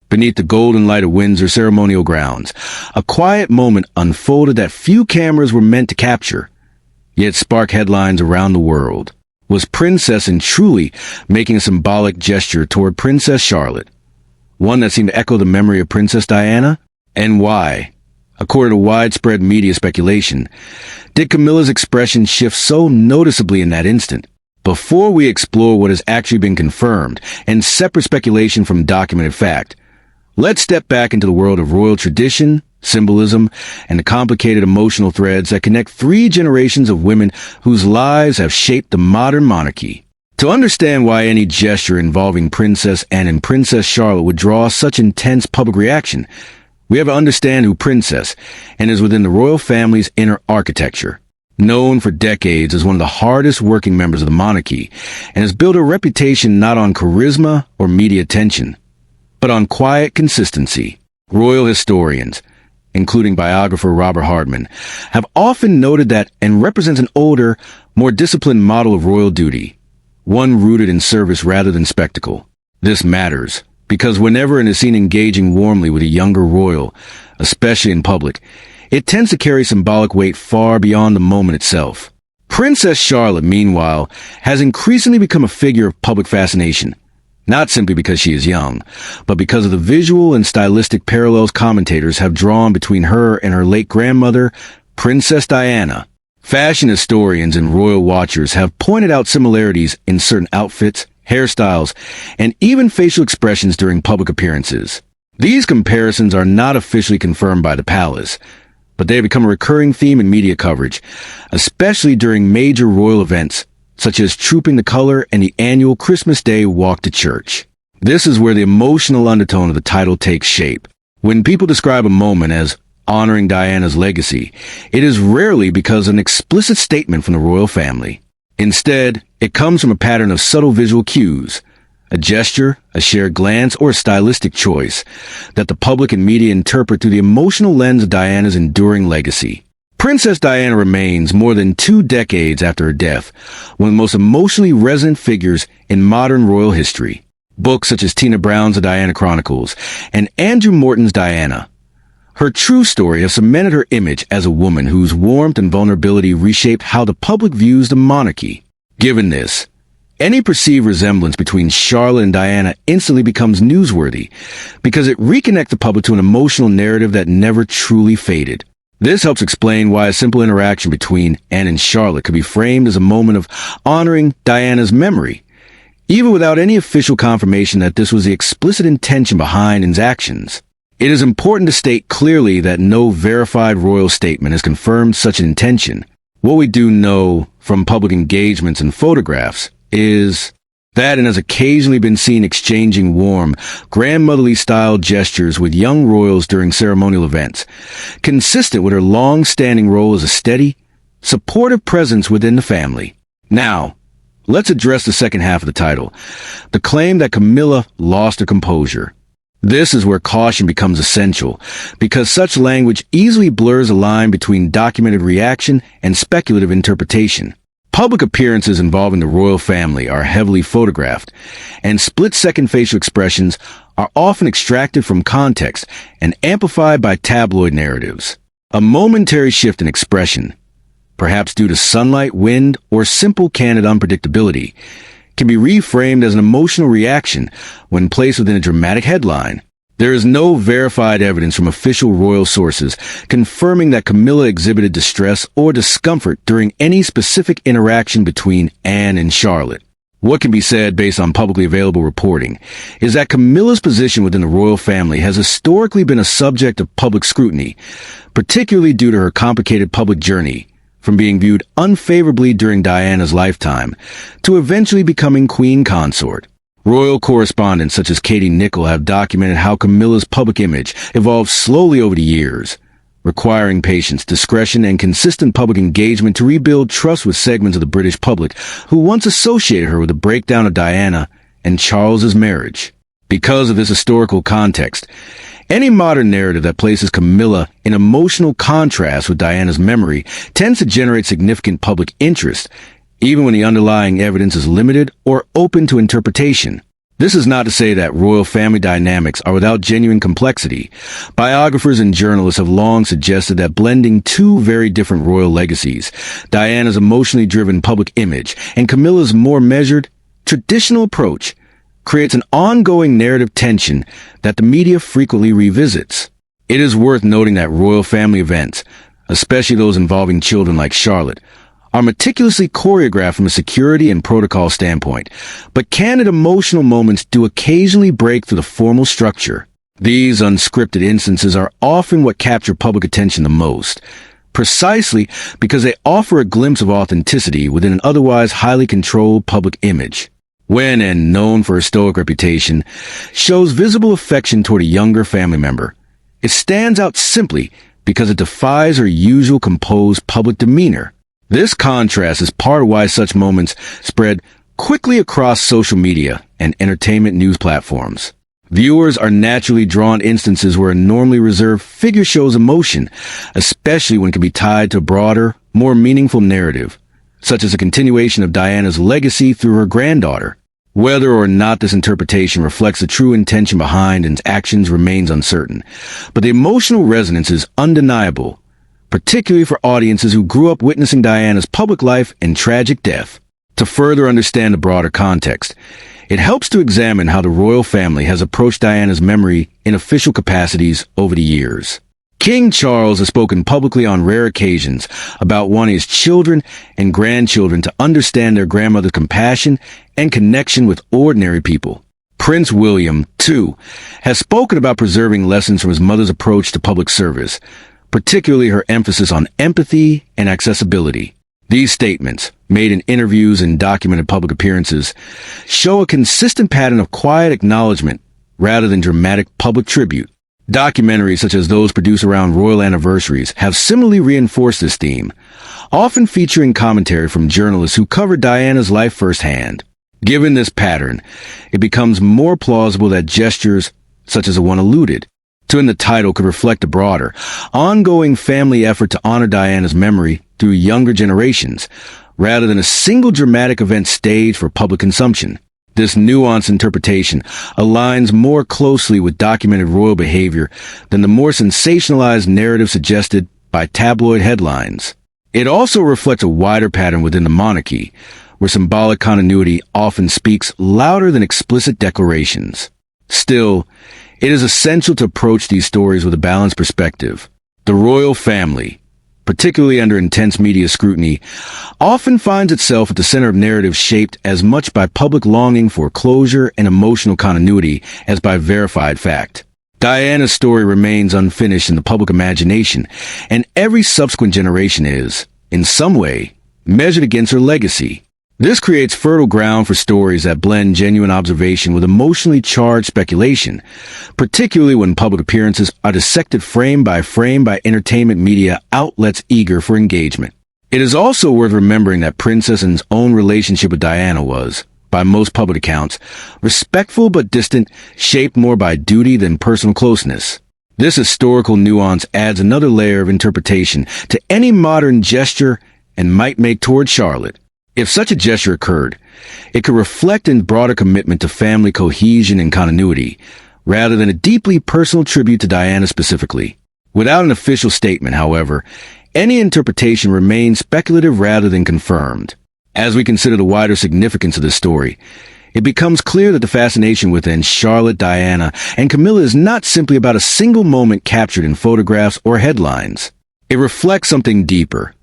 Beneath the golden light of Windsor ceremonial grounds, a quiet moment unfolded that few cameras were meant to capture, yet spark headlines around the world. Was Princess and truly making a symbolic gesture toward Princess Charlotte? One that seemed to echo the memory of Princess Diana? And why? According to widespread media speculation, did Camilla's expression shift so noticeably in that instant? Before we explore what has actually been confirmed and separate speculation from documented fact, let's step back into the world of royal tradition, symbolism, and the complicated emotional threads that connect 3 generations of women whose lives have shaped the modern monarchy. To understand why any gesture involving Princess Anne and Princess Charlotte would draw such intense public reaction, we have to understand who Princess Anne is within the royal family's inner architecture. Known for decades as one of the hardest working members of the monarchy, and has built a reputation not on charisma or media attention, but on quiet consistency. Royal historians, including biographer Robert Hardman, have often noted that Anne represents an older, more disciplined model of royal duty, one rooted in service rather than spectacle. This matters because whenever Anne is seen engaging warmly with a younger royal, especially in public, it tends to carry symbolic weight far beyond the moment itself. Princess Charlotte, meanwhile, has increasingly become a figure of public fascination, not simply because she is young, but because of the visual and stylistic parallels commentators have drawn between her and her late grandmother, Princess Diana. Fashion historians and royal watchers have pointed out similarities in certain outfits, hairstyles, and even facial expressions during public appearances. These comparisons are not officially confirmed by the palace, but they have become a recurring theme in media coverage, especially during major royal events, such as Trooping the Color and the annual Christmas Day Walk to Church. This is where the emotional undertone of the title takes shape. When people describe a moment as honoring Diana's legacy, it is rarely because of an explicit statement from the royal family. Instead, it comes from a pattern of subtle visual cues, a gesture, a shared glance, or a stylistic choice that the public and media interpret through the emotional lens of Diana's enduring legacy. Princess Diana remains, more than 2 decades after her death, one of the most emotionally resonant figures in modern royal history. Books such as Tina Brown's The Diana Chronicles and Andrew Morton's Diana. Her true story has cemented her image as a woman whose warmth and vulnerability reshaped how the public views the monarchy. Given this, any perceived resemblance between Charlotte and Diana instantly becomes newsworthy because it reconnects the public to an emotional narrative that never truly faded. This helps explain why a simple interaction between Anne and Charlotte could be framed as a moment of honoring Diana's memory, even without any official confirmation that this was the explicit intention behind Anne's actions. It is important to state clearly that no verified royal statement has confirmed such an intention. What we do know from public engagements and photographs is that Anne has occasionally been seen exchanging warm, grandmotherly-style gestures with young royals during ceremonial events, consistent with her long-standing role as a steady, supportive presence within the family. Now, let's address the second half of the title, the claim that Camilla lost her composure. This is where caution becomes essential, because such language easily blurs a line between documented reaction and speculative interpretation. Public appearances involving the royal family are heavily photographed, and split-second facial expressions are often extracted from context and amplified by tabloid narratives. A momentary shift in expression, perhaps due to sunlight, wind, or simple candid unpredictability, can be reframed as an emotional reaction when placed within a dramatic headline. There is no verified evidence from official royal sources confirming that Camilla exhibited distress or discomfort during any specific interaction between Anne and Charlotte. What can be said based on publicly available reporting is that Camilla's position within the royal family has historically been a subject of public scrutiny, particularly due to her complicated public journey, from being viewed unfavorably during Diana's lifetime to eventually becoming queen consort. Royal correspondents such as Katie Nicholl have documented how Camilla's public image evolved slowly over the years, requiring patience, discretion, and consistent public engagement to rebuild trust with segments of the British public who once associated her with the breakdown of Diana and Charles's marriage. Because of this historical context, any modern narrative that places Camilla in emotional contrast with Diana's memory tends to generate significant public interest, even when the underlying evidence is limited or open to interpretation. This is not to say that royal family dynamics are without genuine complexity. Biographers and journalists have long suggested that blending two very different royal legacies, Diana's emotionally driven public image and Camilla's more measured, traditional approach, creates an ongoing narrative tension that the media frequently revisits. It is worth noting that royal family events, especially those involving children like Charlotte, are meticulously choreographed from a security and protocol standpoint, but candid emotional moments do occasionally break through the formal structure. These unscripted instances are often what capture public attention the most, precisely because they offer a glimpse of authenticity within an otherwise highly controlled public image. When, and known for her stoic reputation, shows visible affection toward a younger family member, it stands out simply because it defies her usual composed public demeanor. This contrast is part of why such moments spread quickly across social media and entertainment news platforms. Viewers are naturally drawn to instances where a normally reserved figure shows emotion, especially when it can be tied to a broader, more meaningful narrative, such as a continuation of Diana's legacy through her granddaughter. Whether or not this interpretation reflects the true intention behind its actions remains uncertain, but the emotional resonance is undeniable, particularly for audiences who grew up witnessing Diana's public life and tragic death. To further understand the broader context, it helps to examine how the royal family has approached Diana's memory in official capacities over the years. King Charles has spoken publicly on rare occasions about wanting his children and grandchildren to understand their grandmother's compassion and connection with ordinary people. Prince William, too, has spoken about preserving lessons from his mother's approach to public service, particularly her emphasis on empathy and accessibility. These statements, made in interviews and documented public appearances, show a consistent pattern of quiet acknowledgement rather than dramatic public tribute. Documentaries such as those produced around royal anniversaries have similarly reinforced this theme, often featuring commentary from journalists who covered Diana's life firsthand. Given this pattern, it becomes more plausible that gestures, such as the one alluded to in the title, could reflect a broader, ongoing family effort to honor Diana's memory through younger generations, rather than a single dramatic event staged for public consumption. This nuanced interpretation aligns more closely with documented royal behavior than the more sensationalized narrative suggested by tabloid headlines. It also reflects a wider pattern within the monarchy, where symbolic continuity often speaks louder than explicit declarations. Still, it is essential to approach these stories with a balanced perspective. The royal family, particularly under intense media scrutiny, often finds itself at the center of narratives shaped as much by public longing for closure and emotional continuity as by verified fact. Diana's story remains unfinished in the public imagination, and every subsequent generation is, in some way, measured against her legacy. This creates fertile ground for stories that blend genuine observation with emotionally charged speculation, particularly when public appearances are dissected frame by entertainment media outlets eager for engagement. It is also worth remembering that Princess Anne's own relationship with Diana was, by most public accounts, respectful but distant, shaped more by duty than personal closeness. This historical nuance adds another layer of interpretation to any modern gesture and might make toward Charlotte. If such a gesture occurred, it could reflect a broader commitment to family cohesion and continuity, rather than a deeply personal tribute to Diana specifically. Without an official statement, however, any interpretation remains speculative rather than confirmed. As we consider the wider significance of this story, it becomes clear that the fascination within Charlotte, Diana, and Camilla is not simply about a single moment captured in photographs or headlines. It reflects something deeper: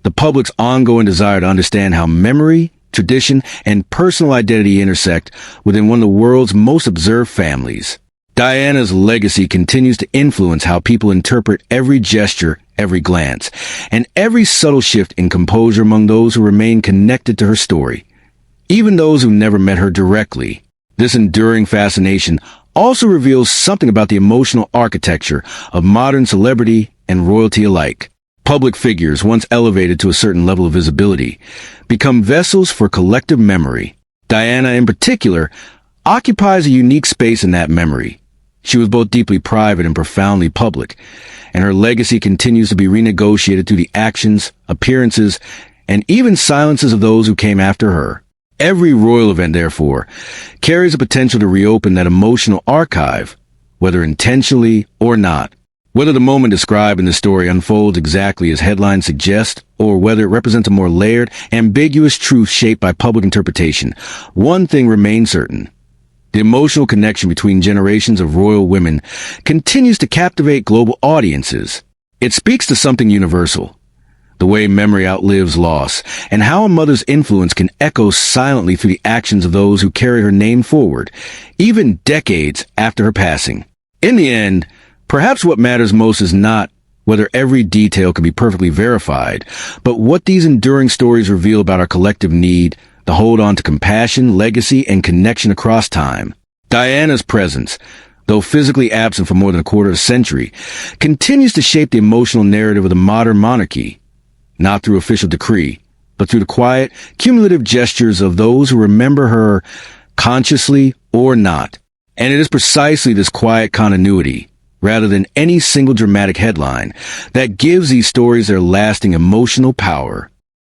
the public's ongoing desire to understand how memory, tradition, and personal identity intersect within one of the world's most observed families. Diana's legacy continues to influence how people interpret every gesture, every glance, and every subtle shift in composure among those who remain connected to her story, even those who never met her directly. This enduring fascination also reveals something about the emotional architecture of modern celebrity and royalty alike. Public figures, once elevated to a certain level of visibility, become vessels for collective memory. Diana, in particular, occupies a unique space in that memory. She was both deeply private and profoundly public, and her legacy continues to be renegotiated through the actions, appearances, and even silences of those who came after her. Every royal event, therefore, carries the potential to reopen that emotional archive, whether intentionally or not. Whether the moment described in the story unfolds exactly as headlines suggest, or whether it represents a more layered, ambiguous truth shaped by public interpretation, one thing remains certain. The emotional connection between generations of royal women continues to captivate global audiences. It speaks to something universal, the way memory outlives loss, and how a mother's influence can echo silently through the actions of those who carry her name forward, even decades after her passing. In the end, perhaps what matters most is not whether every detail can be perfectly verified, but what these enduring stories reveal about our collective need to hold on to compassion, legacy, and connection across time. Diana's presence, though physically absent for more than a quarter of a century, continues to shape the emotional narrative of the modern monarchy, not through official decree, but through the quiet, cumulative gestures of those who remember her consciously or not. And it is precisely this quiet continuity, rather than any single dramatic headline, that gives these stories their lasting emotional power.